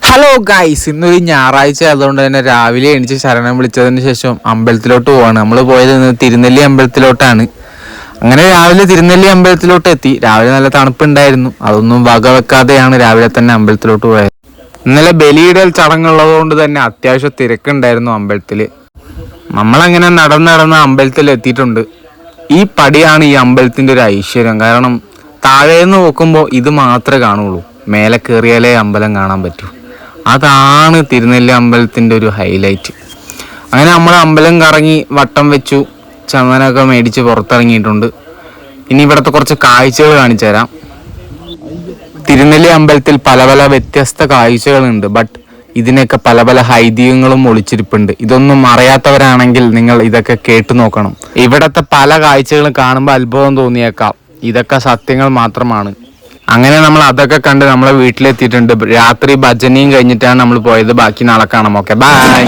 Hello guys, ഇന്നൊരു ഞായറാഴ്ച ആയതുകൊണ്ട് തന്നെ രാവിലെ എണീച്ച് ശരണം വിളിച്ചതിന് ശേഷം അമ്പലത്തിലോട്ട് പോവാണ്. നമ്മൾ പോയത് തിരുനെല്ലി അമ്പലത്തിലോട്ടാണ്. അങ്ങനെ രാവിലെ തിരുനെല്ലി അമ്പലത്തിലോട്ട് എത്തി. രാവിലെ നല്ല തണുപ്പുണ്ടായിരുന്നു, അതൊന്നും വകവെക്കാതെയാണ് രാവിലെ തന്നെ അമ്പലത്തിലോട്ട് പോയത്. ഇന്നലെ ബലിയിടൽ ചടങ്ങുള്ളത് കൊണ്ട് തന്നെ അത്യാവശ്യം തിരക്കുണ്ടായിരുന്നു അമ്പലത്തിൽ. നമ്മളങ്ങനെ നടന്ന് അമ്പലത്തിൽ എത്തിയിട്ടുണ്ട്. ഈ പടിയാണ് ഈ അമ്പലത്തിൻ്റെ ഒരു ഐശ്വര്യം. കാരണം താഴേന്ന് നോക്കുമ്പോൾ ഇത് മാത്രമേ കാണുള്ളൂ, മേലെ കയറിയാലേ അമ്പലം കാണാൻ പറ്റൂ. അതാണ് തിരുനെല്ലി അമ്പലത്തിൻ്റെ ഒരു ഹൈലൈറ്റ്. അങ്ങനെ നമ്മൾ അമ്പലം കറങ്ങി വട്ടം വെച്ചു, ചന്ദനമൊക്കെ മേടിച്ച് പുറത്തിറങ്ങിയിട്ടുണ്ട്. ഇനി ഇവിടുത്തെ കുറച്ച് കാഴ്ചകൾ കാണിച്ചു തരാം. തിരുനെല്ലി അമ്പലത്തിൽ പല പല വ്യത്യസ്ത കാഴ്ചകളുണ്ട്. ബട്ട് ഇതിനൊക്കെ പല പല ഐതിഹ്യങ്ങളും ഒളിച്ചിരിപ്പുണ്ട്. ഇതൊന്നും അറിയാത്തവരാണെങ്കിൽ നിങ്ങൾ ഇതൊക്കെ കേട്ടു നോക്കണം. ഇവിടത്തെ പല കാഴ്ചകളും കാണുമ്പോൾ അത്ഭുതം തോന്നിയേക്കാം, ഇതൊക്കെ സത്യങ്ങൾ മാത്രമാണ്. അങ്ങനെ നമ്മൾ അതൊക്കെ കണ്ട് നമ്മളെ വീട്ടിലെത്തിയിട്ടുണ്ട്. രാത്രി ഭജനയും കഴിഞ്ഞിട്ടാണ് നമ്മൾ പോയത്. ബാക്കി നാളെ കാണാം. Okay, by.